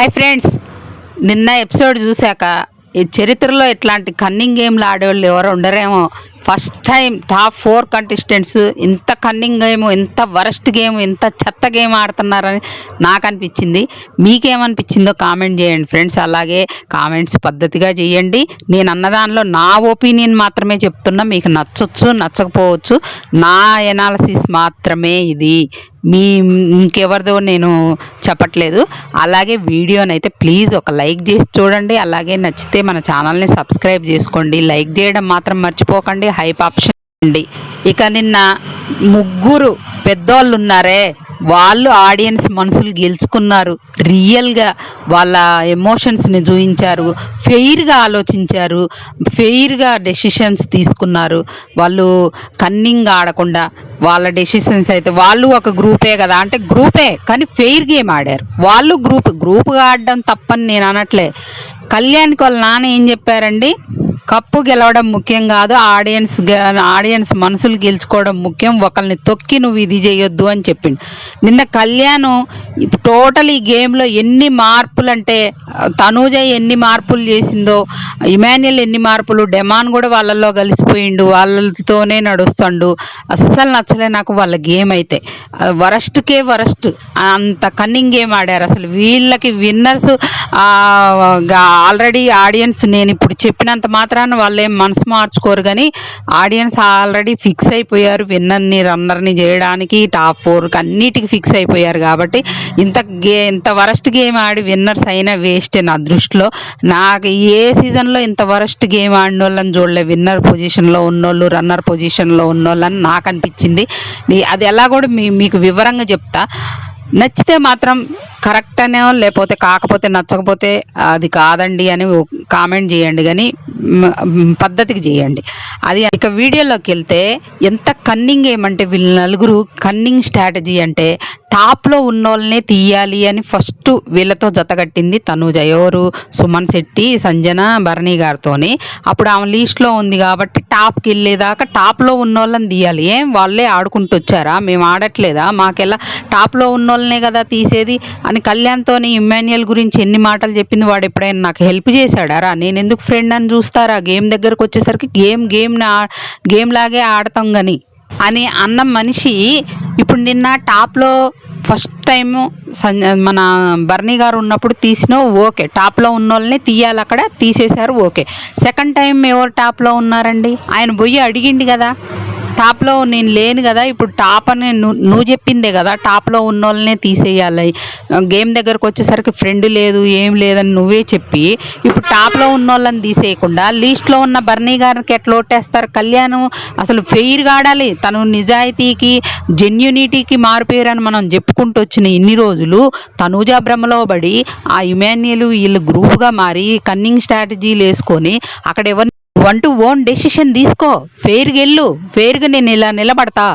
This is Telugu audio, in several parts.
హాయ్ ఫ్రెండ్స్, నిన్న ఎపిసోడ్ చూశాక ఈ చరిత్రలో ఇట్లాంటి కన్నింగ్ గేమ్లు ఆడేవాళ్ళు ఎవరు ఉండరేమో. ఫస్ట్ టైం టాప్ 4 కంటెస్టెంట్స్ ఇంత కన్నింగ్ గేమ్, ఇంత వరస్ట్ గేమ్, ఇంత చెత్త గేమ్ ఆడుతున్నారని నాకు అనిపించింది. మీకేమనిపించిందో కామెంట్ చేయండి ఫ్రెండ్స్. అలాగే కామెంట్స్ పద్ధతిగా చేయండి. నేను అన్నదానిలో నా ఒపీనియన్ మాత్రమే చెప్తున్నా. మీకు నచ్చొచ్చు, నచ్చకపోవచ్చు. నా ఎనాలిసిస్ మాత్రమే ఇది. ఇంకెవరిదో నేను చెప్పట్లేదు. అలాగే వీడియోనైతే ప్లీజ్ ఒక లైక్ చేసి చూడండి. అలాగే నచ్చితే మన ఛానల్ని సబ్స్క్రైబ్ చేసుకోండి. లైక్ చేయడం మాత్రం మర్చిపోకండి. హైప్ ఆప్షన్ అండి. ఇక నిన్న ముగ్గురు పెద్దోళ్ళు ఉన్నారే, వాళ్ళు ఆడియన్స్ మనసులు గెలుచుకున్నారు. రియల్గా వాళ్ళ ఎమోషన్స్ని చూపించారు, ఫెయిర్గా ఆలోచించారు, ఫెయిర్గా డెసిషన్స్ తీసుకున్నారు. వాళ్ళు కన్నింగ్ ఆడకుండా వాళ్ళ డెసిషన్స్ అయితే, వాళ్ళు ఒక గ్రూపే కదా అంటే గ్రూపే కానీ ఫెయిర్ గేమ్ ఆడారు. వాళ్ళు గ్రూప్గా ఆడడం తప్పని నేను అనట్లే. కళ్యాణ్కి వాళ్ళ నాన్న ఏం చెప్పారండి, కప్పు గెలవడం ముఖ్యం కాదు, ఆడియన్స్ మనసులు గెలుచుకోవడం ముఖ్యం, ఒకరిని తొక్కి నువ్వు ఇది చేయొద్దు అని చెప్పిండు. నిన్న కళ్యాణ్ టోటల్ ఈ గేమ్లో ఎన్ని మార్పులు అంటే, తనూజ ఎన్ని మార్పులు చేసిందో, ఇమాన్యుయల్ ఎన్ని మార్పులు, డెమాన్ కూడా వాళ్ళల్లో కలిసిపోయిండు, వాళ్ళతోనే నడుస్తాడు. అస్సలు నచ్చలే నాకు వాళ్ళ గేమ్ అయితే. వరస్ట్కే వరస్ట్, అంత కన్నింగ్ గేమ్ ఆడారు. అసలు వీళ్ళకి విన్నర్స్ ఆల్రెడీ ఆడియన్స్, నేను ఇప్పుడు చెప్పినంత మాత్రాన వాళ్ళు ఏం మనసు మార్చుకోరు, కానీ ఆడియన్స్ ఆల్రెడీ ఫిక్స్ అయిపోయారు. విన్నర్ని రన్నర్ని చేయడానికి, టాప్ 4కి అన్నిటికీ ఫిక్స్ అయిపోయారు. కాబట్టి ఇంత వరస్ట్ గేమ్ ఆడి విన్నర్స్ అయినా వేస్టే నా దృష్టిలో. నాకు ఏ సీజన్లో ఇంత వరస్ట్ గేమ్ ఆడిన వాళ్ళని చూడలే. విన్నర్ పొజిషన్లో ఉన్నోళ్ళు, రన్నర్ పొజిషన్లో ఉన్నోళ్ళని నాకు అనిపించింది. అది ఎలా కూడా మీకు వివరంగా చెప్తా. నచ్చితే మాత్రం కరెక్ట్ అనేో, లేకపోతే కాకపోతే నచ్చకపోతే అది కాదండి అని కామెంట్ చేయండి, కానీ పద్ధతికి చేయండి. అది ఇక వీడియోలోకి వెళ్తే, ఎంత కన్నింగ్ ఏమంటే వీళ్ళు నలుగురు కన్నింగ్ స్ట్రాటజీ అంటే టాప్లో ఉన్నోళ్ళనే తీయాలి అని ఫస్ట్ వీళ్ళతో జతగట్టింది తనూజ. ఎవరు? సుమన్ శెట్టి, సంజన, భరణి గారితోని. అప్పుడు ఆమె లీస్ట్లో ఉంది కాబట్టి టాప్కి వెళ్ళేదాకా టాప్లో ఉన్నోళ్ళని తీయాలి. ఏం వాళ్ళే ఆడుకుంటూ వచ్చారా? మేము ఆడట్లేదా? మాకెలా టాప్లో ఉన్నోళ్ళనే కదా తీసేది అని కళ్యాణ్తోని ఇమాన్యుయల్ గురించి ఎన్ని మాటలు చెప్పింది. వాడు ఎప్పుడైనా నాకు హెల్ప్ చేశాడారా? నేను ఎందుకు ఫ్రెండ్ అని చూస్తారా? గేమ్ దగ్గరకు వచ్చేసరికి గేమ్ లాగే ఆడతాం కానీ అని అన్న మనిషి ఇప్పుడు నిన్న టాప్లో ఫస్ట్ టైము మన భరణి గారు ఉన్నప్పుడు తీసినావు, ఓకే. టాప్లో ఉన్న వాళ్ళని తీయాలి, అక్కడ తీసేశారు, ఓకే. సెకండ్ టైం ఎవరు టాప్లో ఉన్నారండి? ఆయన పోయి అడిగిండి కదా, టాప్లో నేను లేను కదా, ఇప్పుడు టాప్ అని నువ్వు చెప్పిందే కదా, టాప్లో ఉన్న వాళ్ళనే తీసేయాలి, గేమ్ దగ్గరకు వచ్చేసరికి ఫ్రెండ్ లేదు ఏం లేదని నువ్వే చెప్పి ఇప్పుడు టాప్లో ఉన్న వాళ్ళని తీసేయకుండా లీస్ట్లో ఉన్న భరణి గారికి ఎట్లా ఓటేస్తారు? కళ్యాణ్ అసలు ఫెయిర్గా ఆడాలి. తను నిజాయితీకి, జెన్యూనిటీకి మారిపోయారని మనం చెప్పుకుంటూ వచ్చిన ఇన్ని రోజులు తనూజ భ్రమలో పడి ఆ ఇమాన్యుయల్ వీళ్ళు గ్రూప్గా మారి కన్నింగ్ స్ట్రాటజీలు వేసుకొని అక్కడ ఎవరిని 1-to-1 డెసిషన్ తీసుకో, ఫెయిర్గా వెళ్ళు, ఫెయిర్గా నేను ఇలా నిలబడతా.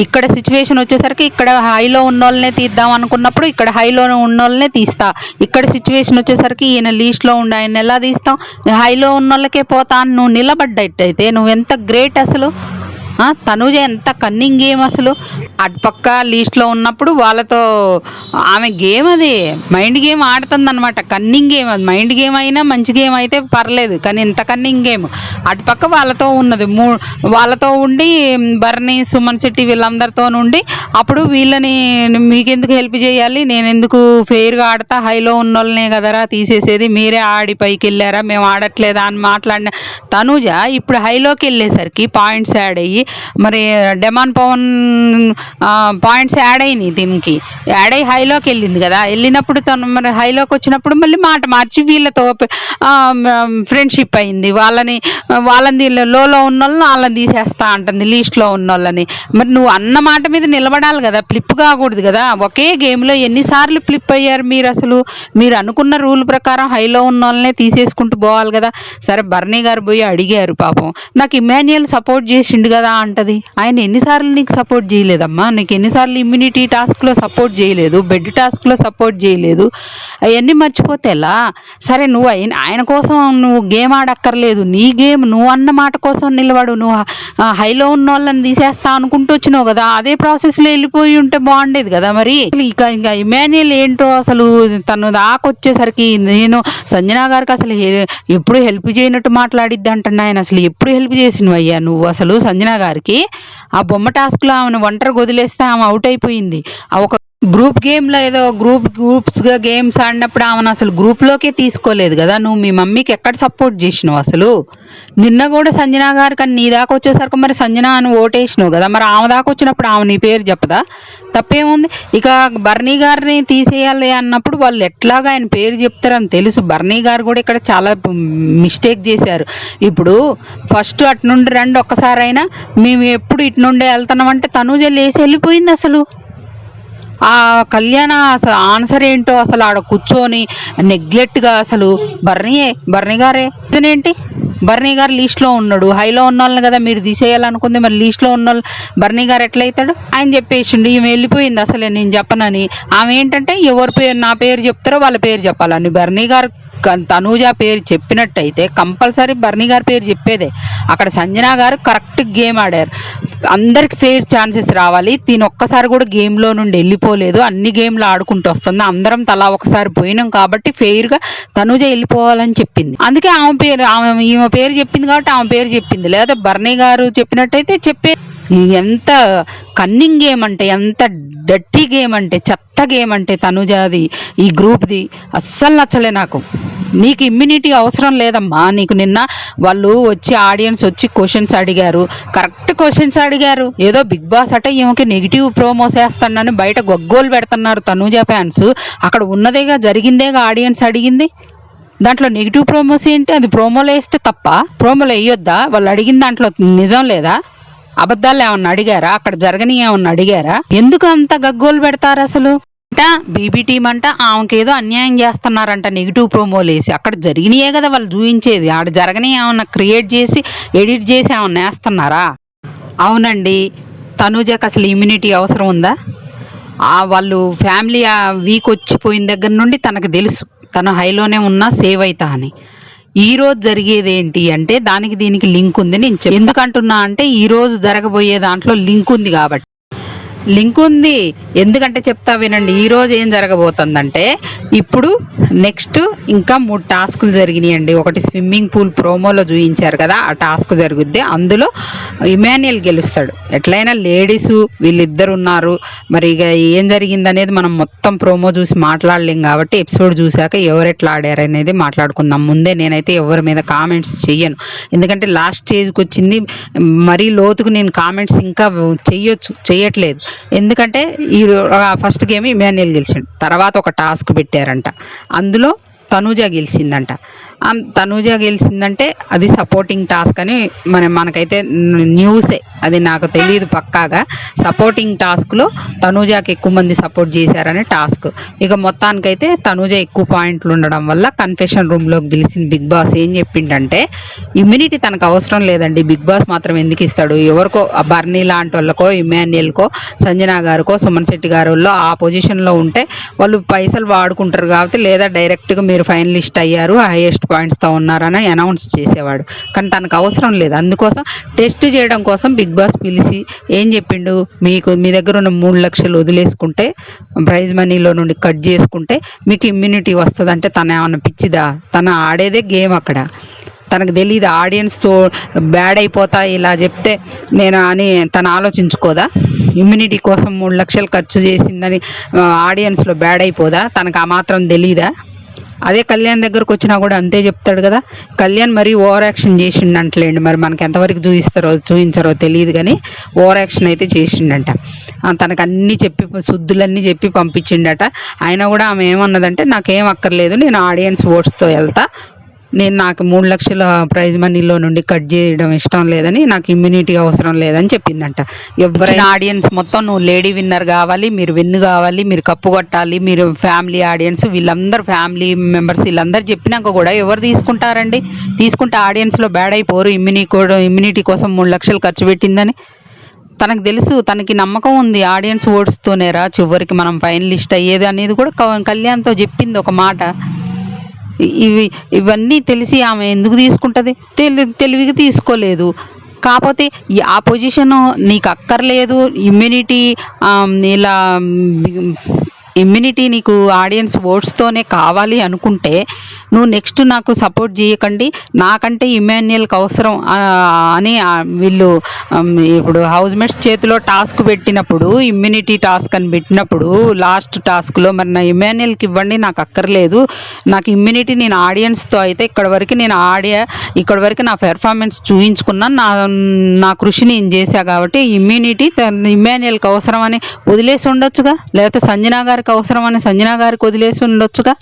ఇక్కడ సిచ్యువేషన్ వచ్చేసరికి ఇక్కడ హైలో ఉన్న వాళ్ళనే తీద్దాం అనుకున్నప్పుడు ఇక్కడ హైలో ఉన్న వాళ్ళనే తీస్తా. ఇక్కడ సిచ్యువేషన్ వచ్చేసరికి ఈయన లీస్ట్లో ఉండి ఆయన ఎలా తీస్తాం? హైలో ఉన్న వాళ్ళకే పోతా అని నువ్వు నిలబడ్డట్టయితే నువ్వెంత గ్రేట్ అసలు. తనూజ ఎంత కన్నింగ్ గేమ్ అసలు. అటుపక్క లీస్ట్లో ఉన్నప్పుడు వాళ్ళతో ఆమె గేమ్, అది మైండ్ గేమ్ ఆడుతుందన్నమాట. కన్నింగ్ గేమ్ అది. మైండ్ గేమ్ అయినా మంచి గేమ్ అయితే పర్లేదు, కానీ ఇంత కన్నింగ్ గేమ్. అటుపక్క వాళ్ళతో ఉన్నది, వాళ్ళతో ఉండి భరణి, సుమన్ శెట్టి వీళ్ళందరితో ఉండి అప్పుడు వీళ్ళని మీకెందుకు హెల్ప్ చేయాలి, నేను ఎందుకు ఫెయిర్గా ఆడతా, హైలో ఉన్న వాళ్ళనే కదరా తీసేసేది, మీరే ఆడి పైకి వెళ్ళారా, మేము ఆడట్లేదా అని మాట్లాడిన తనూజ ఇప్పుడు హైలోకి వెళ్ళేసరికి పాయింట్స్ యాడ్ అయ్యి, మరి డెమాన్ పవన్ పాయింట్స్ యాడ్ అయినాయి, దీనికి యాడ్ అయ్యి హైలోకి వెళ్ళింది కదా. వెళ్ళినప్పుడు తను మరి హైలోకి వచ్చినప్పుడు మళ్ళీ మాట మార్చి వీళ్ళతో ఫ్రెండ్షిప్ అయింది. వాళ్ళని లోలో ఉన్న వాళ్ళని వాళ్ళని తీసేస్తా అంటుంది, లీస్ట్లో ఉన్న వాళ్ళని. మరి నువ్వు అన్న మాట మీద నిలబడాలి కదా, ఫ్లిప్ కాకూడదు కదా. ఒకే గేమ్లో ఎన్నిసార్లు ఫ్లిప్ అయ్యారు మీరు? అసలు మీరు అనుకున్న రూల్ ప్రకారం హైలో ఉన్న వాళ్ళనే తీసేసుకుంటూ పోవాలి కదా. సరే, భరణి గారు పోయి అడిగారు, పాపం నాకు ఇమాన్యుయల్ సపోర్ట్ చేసిండు కదా అంటది? ఆయన ఎన్నిసార్లు నీకు సపోర్ట్ చేయలేదమ్మా? నీకు ఎన్నిసార్లు ఇమ్యూనిటీ టాస్క్లో సపోర్ట్ చేయలేదు, బెడ్ టాస్క్లో సపోర్ట్ చేయలేదు? అవన్నీ మర్చిపోతే ఎలా? సరే నువ్వు ఆయన కోసం నువ్వు గేమ్ ఆడక్కర్లేదు, నీ గేమ్ నువ్వు అన్న మాట కోసం నిలబడు. నువ్వు హైలో ఉన్న వాళ్ళని తీసేస్తా అనుకుంటూ వచ్చినావు కదా, అదే ప్రాసెస్లో వెళ్ళిపోయి ఉంటే బాగుండేది కదా. మరి ఇంకా ఇమాన్యుయల్ ఏంటో అసలు తను దాకొచ్చేసరికి నేను సంజనా గారికి అసలు ఎప్పుడు హెల్ప్ చేయనట్టు మాట్లాడిద్ది అంటున్నా. ఆయన అసలు ఎప్పుడు హెల్ప్ చేసినవయ్యా నువ్వు అసలు సంజనా గారికి? ఆ బొమ్మ టాస్క్లో ఆమెను ఒంటరి వదిలేస్తే ఆమె అవుట్ అయిపోయింది. ఆ ఒక గ్రూప్ గేమ్లో ఏదో గ్రూప్స్గా గేమ్స్ ఆడినప్పుడు ఆమెను అసలు గ్రూప్లోకే తీసుకోలేదు కదా. నువ్వు మీ మమ్మీకి ఎక్కడ సపోర్ట్ చేసినావు అసలు? నిన్న కూడా సంజనా గారు కానీ నీ దాకా వచ్చేసరికి మరి సంజనా అని ఓటేసినావు కదా, మరి ఆమె దాకా వచ్చినప్పుడు ఆమె నీ పేరు చెప్పదా? తప్పేముంది? ఇక బర్నీ గారిని తీసేయాలి అన్నప్పుడు వాళ్ళు ఎట్లాగా ఆయన పేరు చెప్తారని తెలుసు. బర్నీ గారు కూడా ఇక్కడ చాలా మిస్టేక్ చేశారు. ఇప్పుడు ఫస్ట్ అటు నుండి రండి ఒక్కసారైనా, మేము ఎప్పుడు ఇటు నుండే వెళ్తున్నామంటే తనూజ లేసి వెళ్ళిపోయింది. అసలు ఆ కళ్యాణ అసలు ఆన్సర్ ఏంటో అసలు ఆడ కూర్చొని నెగ్లెక్ట్గా అసలు బర్నీ గారే ఇదేంటి, బర్నీ గారు లీస్ట్లో ఉన్నాడు, హైలో ఉన్న వాళ్ళని కదా మీరు తీసేయాలనుకుంది, మరి లీస్ట్లో ఉన్న వాళ్ళు బర్నీ గారు ఎట్లయితాడు? ఆయన చెప్పేసిండు ఈమె వెళ్ళిపోయింది అసలే నేను చెప్పనని. ఆమె ఏంటంటే ఎవరి పేరు నా పేరు చెప్తారో వాళ్ళ పేరు చెప్పాలని. బర్నీ గారు తనూజ పేరు చెప్పినట్టయితే కంపల్సరీ బర్నీ గారి పేరు చెప్పేదే. అక్కడ సంజనా గారు కరెక్ట్ గేమ్ ఆడారు. అందరికి ఫెయిర్ ఛాన్సెస్ రావాలి. దీని ఒక్కసారి కూడా గేమ్లో నుండి వెళ్ళిపోలేదు, అన్ని గేమ్లు ఆడుకుంటూ వస్తుంది. అందరం తలా ఒకసారి పోయినాం కాబట్టి ఫెయిర్గా తనూజ వెళ్ళిపోవాలని చెప్పింది. అందుకే ఈమె పేరు చెప్పింది కాబట్టి ఆమె పేరు చెప్పింది. లేదా బర్నీ గారు చెప్పినట్టయితే చెప్పే. ఎంత కన్నింగ్ గేమ్ అంటే, ఎంత డర్టీ గేమ్ అంటే, చెత్త గేమ్ అంటే తనుజాది ఈ గ్రూప్ది అస్సలు నచ్చలే నాకు. నీకు ఇమ్యూనిటీ అవసరం లేదమ్మా. నీకు నిన్న వాళ్ళు వచ్చి ఆడియన్స్ వచ్చి క్వశ్చన్స్ అడిగారు, కరెక్ట్ క్వశ్చన్స్ అడిగారు. ఏదో బిగ్ బాస్ అంటే ఈమెకి నెగిటివ్ ప్రోమోస్ వేస్తానని బయట గొగ్గోలు పెడుతున్నారు తనూజ ఫ్యాన్స్. అక్కడ ఉన్నదేగా, జరిగిందేగా ఆడియన్స్ అడిగింది. దాంట్లో నెగిటివ్ ప్రోమోస్ ఏంటి? అది ప్రోమోలో వేస్తే తప్ప? ప్రోమోలో వేయొద్దా? వాళ్ళు అడిగిన దాంట్లో నిజం లేదా? అబద్ధాలు ఏమన్నా అడిగారా? అక్కడ జరగని ఏమన్నా అడిగారా? ఎందుకు అంత గగ్గోలు పెడతారు అసలు? బీబీ టీం అంట ఆమెకి ఏదో అన్యాయం చేస్తున్నారంట నెగిటివ్ ప్రోమోలు వేసి. అక్కడ జరిగినాయే కదా వాళ్ళు చూపించేది. ఆడ జరగని ఏమన్నా క్రియేట్ చేసి ఎడిట్ చేసి ఏమన్నా వేస్తున్నారా? అవునండి, తనూజకి అసలు ఇమ్యూనిటీ అవసరం ఉందా? వాళ్ళు ఫ్యామిలీ వీక్ వచ్చిపోయిన దగ్గర నుండి తనకు తెలుసు తను హైలోనే ఉన్నా సేవ్ అవుతా అని. ఈరోజు జరిగేది ఏంటి అంటే దానికి దీనికి లింక్ ఉంది. నేను ఎందుకంటున్నా అంటే ఈరోజు జరగబోయే దాంట్లో లింక్ ఉంది కాబట్టి. లింక్ ఉంది ఎందుకంటే చెప్తా వినండి. ఈరోజు ఏం జరగబోతుందంటే, ఇప్పుడు నెక్స్ట్ ఇంకా 3 టాస్కులు జరిగినాయండి. ఒకటి స్విమ్మింగ్ పూల్ ప్రోమోలో చూపించారు కదా, ఆ టాస్క్ జరుగుద్ది. అందులో ఇమాన్యుయల్ గెలుస్తాడు. ఎట్లయినా లేడీసు వీళ్ళిద్దరు ఉన్నారు. మరి ఇక ఏం జరిగిందనేది మనం మొత్తం ప్రోమో చూసి మాట్లాడలేం కాబట్టి ఎపిసోడ్ చూశాక ఎవరు ఎట్లా ఆడారు అనేది మాట్లాడుకుందాం. ముందే నేనైతే ఎవరి మీద కామెంట్స్ చెయ్యను, ఎందుకంటే లాస్ట్ స్టేజ్కి వచ్చింది. మరీ లోతుకు నేను కామెంట్స్ ఇంకా చెయ్యట్లేదు. ఎందుకంటే ఈ ఫస్ట్ గేమ్ ఇమాన్యుయల్ గెలిచిండు. తర్వాత ఒక టాస్క్ పెట్టారంట, అందులో తనూజ గెలిచిందంట. తనూజ గెలిచిందంటే అది సపోర్టింగ్ టాస్క్ అని మనకైతే న్యూసే, అది నాకు తెలియదు పక్కాగా. సపోర్టింగ్ టాస్క్లో తనూజకి ఎక్కువ మంది సపోర్ట్ చేశారని టాస్క్. ఇక మొత్తానికైతే తనూజ ఎక్కువ పాయింట్లు ఉండడం వల్ల కన్ఫెషన్ రూమ్లోకి పిలిచిన బిగ్ బాస్ ఏం చెప్పిండంటే, ఇమ్యూనిటీ తనకు అవసరం లేదండి, బిగ్ బాస్ మాత్రం ఎందుకు ఇస్తాడు? ఎవరికో బర్నీ లాంటి వాళ్ళకో, ఇమాన్యుయల్కో, సంజనా గారికో, సుమన్ శెట్టి గారు ఆ పొజిషన్లో ఉంటే వాళ్ళు పైసలు వాడుకుంటారు కాబట్టి, లేదా డైరెక్ట్గా మీరు ఫైనలిస్ట్ అయ్యారు, హైయెస్ట్ పాయింట్స్తో ఉన్నారని అనౌన్స్ చేసేవాడు. కానీ తనకు అవసరం లేదు. అందుకోసం టెస్ట్ చేయడం కోసం బిగ్ బాస్ పిలిచి ఏం చెప్పిండు, మీ దగ్గర ఉన్న 3 లక్షలు వదిలేసుకుంటే, ప్రైజ్ మనీలో నుండి కట్ చేసుకుంటే మీకు ఇమ్యూనిటీ వస్తుంది. అంటే తను ఏమన్నా పిచ్చిదా? తను ఆడేదే గేమ్. అక్కడ తనకు తెలియదు ఆడియన్స్తో బ్యాడ్ అయిపోతా ఇలా చెప్తే నేను అని తను ఆలోచించుకోదా? ఇమ్యూనిటీ కోసం 3 లక్షలు ఖర్చు చేసిందని ఆడియన్స్లో బ్యాడ్ అయిపోదా? తనకు ఆ మాత్రం తెలీదా? అదే కళ్యాణ్ దగ్గరకు వచ్చినా కూడా అంతే చెప్తాడు కదా. కళ్యాణ్ మరీ ఓవర్ యాక్షన్ చేసిండంటలేండి, మరి మనకి ఎంతవరకు చూపించారో తెలియదు కానీ ఓవర్ యాక్షన్ అయితే చేసిండంట. తనకు అన్నీ చెప్పి శుద్ధులన్నీ చెప్పి పంపించిండట. అయినా కూడా ఆమె ఏమన్నదంటే, నాకేం అక్కర్లేదు, నేను ఆడియన్స్ ఓట్స్తో వెళ్తా, నాకు 3 లక్షల ప్రైజ్ మనీలో నుండి కట్ చేయడం ఇష్టం లేదని, నాకు ఇమ్యూనిటీ అవసరం లేదని చెప్పిందంట. ఎవరైనా ఆడియన్స్ మొత్తం నువ్వు లేడీ విన్నర్ కావాలి, మీరు విన్ కావాలి, మీరు కప్పు కొట్టాలి, మీరు ఫ్యామిలీ ఆడియన్స్, వీళ్ళందరూ ఫ్యామిలీ మెంబర్స్ వీళ్ళందరూ చెప్పినాక కూడా ఎవరు తీసుకుంటారండి? తీసుకుంటే ఆడియన్స్లో బ్యాడ్ అయిపోరు. ఇమ్యూనిటీ కోసం 3 లక్షలు ఖర్చు పెట్టిందని తనకు తెలుసు, తనకి నమ్మకం ఉంది. ఆడియన్స్ ఓట్స్తోనేరా చివరికి మనం ఫైనలిస్ట్ అయ్యేది అనేది కూడా కళ్యాణ్తో చెప్పింది ఒక మాట. ఇవన్నీ తెలిసి ఆమె ఎందుకు తీసుకుంటుంది? తెలివిగా తీసుకోలేదు. కాకపోతే ఆ పొజిషన్ నీకు అక్కర్లేదు. ఇమ్యూనిటీ నీకు ఆడియన్స్ ఓట్స్తోనే కావాలి అనుకుంటే నువ్వు నెక్స్ట్ నాకు సపోర్ట్ చేయకండి, నాకంటే ఇమాన్యుయల్కి అవసరం అని వీళ్ళు ఇప్పుడు హౌస్ మేట్స్ చేతిలో టాస్క్ పెట్టినప్పుడు, ఇమ్యూనిటీ టాస్క్ అని పెట్టినప్పుడు లాస్ట్ టాస్క్లో మరి నా ఇమాన్యుయల్కి ఇవ్వండి, నాకు అక్కర్లేదు, నాకు ఇమ్యూనిటీ నేను ఆడియన్స్తో అయితే ఇక్కడి వరకు నా పెర్ఫార్మెన్స్ చూయించుకున్నాను, నా కృషి నేను చేశా కాబట్టి ఇమాన్యుయల్కి అవసరం అని వదిలేసి ఉండొచ్చుగా, లేకపోతే సంజనా గారికి అవసరం అని సంజనా గారికి వదిలేసి ఉండొచ్చుగా.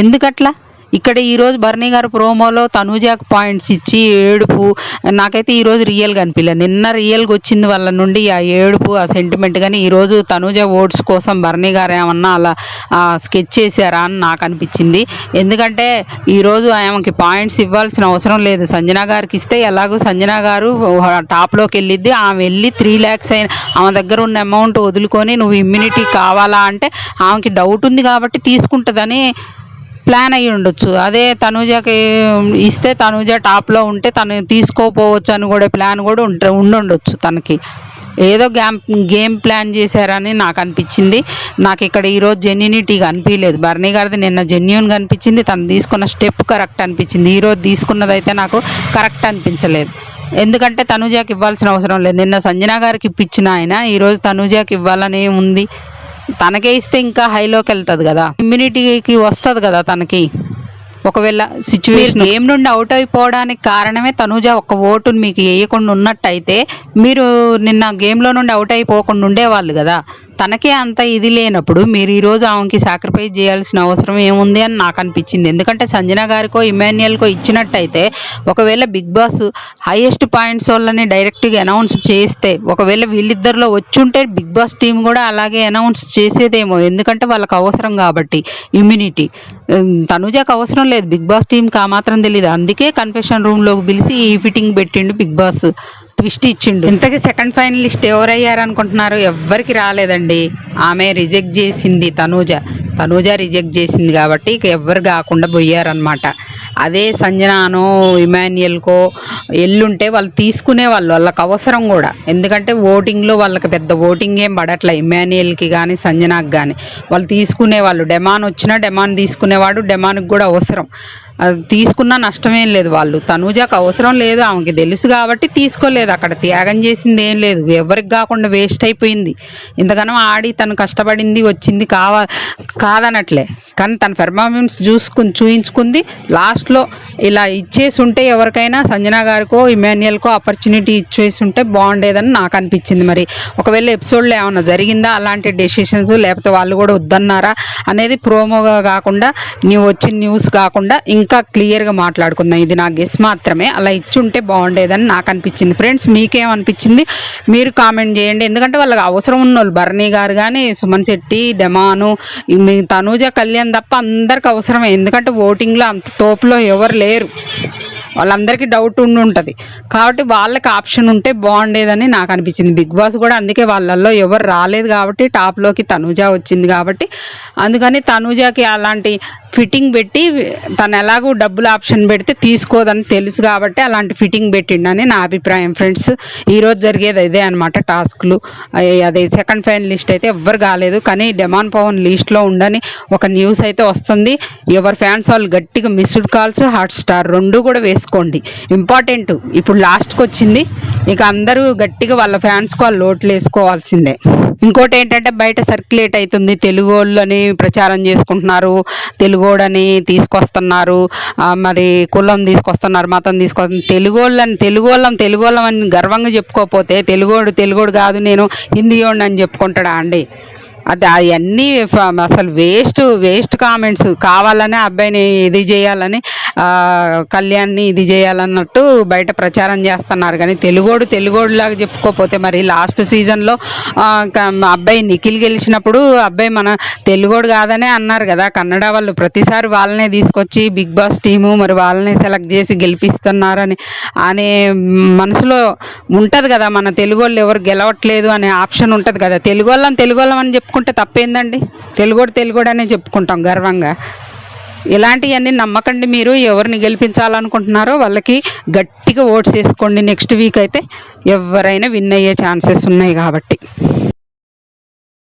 ఎందుకట్లా? ఇక్కడ ఈరోజు భరణి గారు ప్రోమోలో తనూజాకు పాయింట్స్ ఇచ్చి ఏడుపు, నాకైతే ఈరోజు రియల్గా అనిపించలేదు. నిన్న రియల్గా వచ్చింది వాళ్ళ నుండి ఆ ఏడుపు, ఆ సెంటిమెంట్. కానీ ఈరోజు తనూజ ఓట్స్ కోసం భరణి గారు ఏమన్నా అలా స్కెచ్ చేశారా అని నాకు అనిపించింది. ఎందుకంటే ఈరోజు ఆమెకి పాయింట్స్ ఇవ్వాల్సిన అవసరం లేదు. సంజనా గారికి ఇస్తే ఎలాగో సంజనా గారు టాప్లోకి వెళ్ళిద్ది. ఆమె వెళ్ళి 3 lakhs అయిన ఆమె దగ్గర ఉన్న అమౌంట్ వదులుకొని నువ్వు ఇమ్యూనిటీ కావాలా అంటే ఆమెకి డౌట్ ఉంది కాబట్టి తీసుకుంటుందని ప్లాన్ అయ్యి ఉండొచ్చు. అదే తనూజకి ఇస్తే తనూజ టాప్లో ఉంటే తను తీసుకోపోవచ్చు అని కూడా ప్లాన్ కూడా ఉండుండొచ్చు. తనకి ఏదో గేమ్ ప్లాన్ చేశారని నాకు అనిపించింది. నాకు ఇక్కడ ఈరోజు జెన్యూనిటీగా అనిపించలేదు. భరణి గారిది నిన్న జెన్యూన్గా అనిపించింది, తను తీసుకున్న స్టెప్ కరెక్ట్ అనిపించింది. ఈరోజు తీసుకున్నదైతే నాకు కరెక్ట్ అనిపించలేదు. ఎందుకంటే తనూజకి ఇవ్వాల్సిన అవసరం లేదు. నిన్న సంజనా గారికి ఇప్పించిన ఆయన ఈరోజు తనూజకి ఇవ్వాలని ఉంది. తనకే ఇస్తే ఇంకా హైలోకి వెళ్తుంది కదా, ఇమ్యూనిటీకి వస్తుంది కదా తనకి. ఒకవేళ సిచ్యువేషన్ గేమ్ నుండి అవుట్ అయిపోవడానికి కారణమే తనూజ ఒక్క ఓటును మీకు వేయకుండా ఉన్నట్టయితే మీరు నిన్న గేమ్లో నుండి అవుట్ అయిపోకుండా ఉండేవాళ్ళు కదా. తనకే అంత ఇది లేనప్పుడు మీరు ఈరోజు ఆమెకి సాక్రిఫైస్ చేయాల్సిన అవసరం ఏముంది అని నాకు అనిపించింది. ఎందుకంటే సంజనా గారికో ఇమాన్యుయల్కో ఇచ్చినట్టయితే ఒకవేళ బిగ్ బాస్ హైయెస్ట్ పాయింట్స్ వాళ్ళని డైరెక్ట్గా అనౌన్స్ చేస్తే, ఒకవేళ వీళ్ళిద్దరిలో వచ్చుంటే బిగ్ బాస్ టీం కూడా అలాగే అనౌన్స్ చేసేదేమో. ఎందుకంటే వాళ్ళకి అవసరం కాబట్టి ఇమ్యూనిటీ. తనూజకు అవసరం లేదు, బిగ్ బాస్ టీంకి ఆ మాత్రం తెలియదు. అందుకే కన్ఫెషన్ రూమ్లోకి పిలిచి ఈ ఫిట్టింగ్ పెట్టిండు బిగ్ బాస్, ట్విస్ట్ ఇచ్చిండు. ఇంతకీ సెకండ్ ఫైనలిస్ట్ ఎవరయ్యారు అనుకుంటున్నారు? ఎవ్వరికి రాలేదండి. ఆమె రిజెక్ట్ చేసింది, తనూజ రిజెక్ట్ చేసింది కాబట్టి ఇక ఎవ్వరు కాకుండా పోయారనమాట. అదే సంజనానో ఇమాన్యుయల్కో ఎల్లుంటే వాళ్ళు తీసుకునేవాళ్ళు, వాళ్ళకి అవసరం కూడా. ఎందుకంటే ఓటింగ్లో వాళ్ళకి పెద్ద ఓటింగ్ ఏం పడట్లే ఇమాన్యుయల్కి కానీ సంజనాకి కానీ. వాళ్ళు తీసుకునేవాళ్ళు, డెమాన్ వచ్చినా డెమాన్ తీసుకునేవాడు, డెమాన్కి కూడా అవసరం. అది తీసుకున్నా నష్టమేం లేదు. వాళ్ళు తనూజకు అవసరం లేదు, ఆమెకి తెలుసు కాబట్టి తీసుకోలేదు. అక్కడ త్యాగం చేసింది ఏం లేదు, ఎవరికి కాకుండా వేస్ట్ అయిపోయింది. ఇంతగానో ఆడి తను కష్టపడింది వచ్చింది కాదనట్లే, కానీ తన పెర్ఫార్మెన్స్ చూయించుకుంది. లాస్ట్లో ఇలా ఇచ్చేసి ఉంటే ఎవరికైనా సంజనా గారికో ఇమాన్యుయల్కో ఆపర్చునిటీ ఇచ్చేసి ఉంటే బాగుండేదని నాకు అనిపించింది. మరి ఒకవేళ ఎపిసోడ్లో ఏమన్నా జరిగిందా అలాంటి డెసిషన్స్, లేకపోతే వాళ్ళు కూడా వద్దన్నారా అనేది ప్రోమోగా కాకుండా వచ్చిన న్యూస్ కాకుండా ఇంకా క్లియర్గా మాట్లాడుకుందాం. ఇది నా గెస్ మాత్రమే. అలా ఇచ్చుంటే బాగుండేదని నాకు అనిపించింది. ఫ్రెండ్స్ మీకేమనిపించింది మీరు కామెంట్ చేయండి. ఎందుకంటే వాళ్ళకి అవసరం ఉన్న వాళ్ళు భరణి గారు కానీ, సుమన్ శెట్టి, డెమాను, తనూజ, కళ్యాణ్ తప్ప అందరికి అవసరమే. ఎందుకంటే ఓటింగ్లో అంత తోపులో ఎవరు లేరు, వాళ్ళందరికీ డౌట్ ఉంటుంది కాబట్టి వాళ్ళకి ఆప్షన్ ఉంటే బాగుండేదని నాకు అనిపించింది. బిగ్ బాస్ కూడా అందుకే వాళ్ళల్లో ఎవరు రాలేదు కాబట్టి టాప్లోకి తనూజ వచ్చింది కాబట్టి, అందుకని తనూజకి అలాంటి ఫిట్టింగ్ పెట్టి, తను ఎలాగూ డబ్బులు ఆప్షన్ పెడితే తీసుకోదని తెలుసు కాబట్టి అలాంటి ఫిట్టింగ్ పెట్టిండని నా అభిప్రాయం. ఫ్రెండ్స్ ఈరోజు జరిగేది ఇదే అనమాట టాస్క్లు. అదే సెకండ్ ఫైనలిస్ట్ అయితే ఎవ్వరు కాలేదు, కానీ డెమాన్ పవన్ లిస్ట్లో ఉండని ఒక న్యూస్ అయితే వస్తుంది. ఎవరి ఫ్యాన్స్ వాళ్ళు గట్టిగా మిస్డ్ కాల్స్, హాట్స్టార్ 2 కూడా వేసుకోండి, ఇంపార్టెంట్. ఇప్పుడు లాస్ట్కి వచ్చింది, ఇక అందరూ గట్టిగా వాళ్ళ ఫ్యాన్స్కి వాళ్ళు ఓట్లు వేసుకోవాల్సిందే. ఇంకోటి ఏంటంటే బయట సర్క్యులేట్ అవుతుంది, తెలుగు వాళ్ళని ప్రచారం చేసుకుంటున్నారు, తెలుగోడని తీసుకొస్తున్నారు, మరి కులం తీసుకొస్తున్నారు, మతం తీసుకొస్తున్నారు. తెలుగు వాళ్ళం అని గర్వంగా చెప్పుకోకపోతే తెలుగోడు కాదు నేను హిందీయోడిని అని చెప్పుకుంటాడా అండి? అది అవన్నీ అసలు వేస్ట్ కామెంట్స్. కావాలనే అబ్బాయిని ఇది చేయాలని కళ్యాణ్ని ఇది చేయాలన్నట్టు బయట ప్రచారం చేస్తున్నారు. కానీ తెలుగోడులాగా చెప్పుకోకపోతే మరి లాస్ట్ సీజన్లో అబ్బాయి నిఖిల్ గెలిచినప్పుడు అబ్బాయి మన తెలుగోడు కాదనే అన్నారు కదా కన్నడ వాళ్ళు. ప్రతిసారి వాళ్ళనే తీసుకొచ్చి బిగ్ బాస్ టీము మరి వాళ్ళనే సెలెక్ట్ చేసి గెలిపిస్తున్నారని అనే మనసులో ఉంటుంది కదా. మన తెలుగు వాళ్ళు ఎవరు గెలవట్లేదు అనే ఆప్షన్ ఉంటుంది కదా. తెలుగు వాళ్ళం అని చెప్పుకుంటే తప్పేందండి? తెలుగోడు అనే చెప్పుకుంటాం గర్వంగా. ఇలాంటివన్నీ నమ్మకండి. మీరు ఎవరిని గెలిపించాలనుకుంటున్నారో వాళ్ళకి గట్టిగా ఓట్స్ వేసుకోండి. నెక్స్ట్ వీక్ అయితే ఎవరైనా విన్ అయ్యే ఛాన్సెస్ ఉన్నాయి కాబట్టి.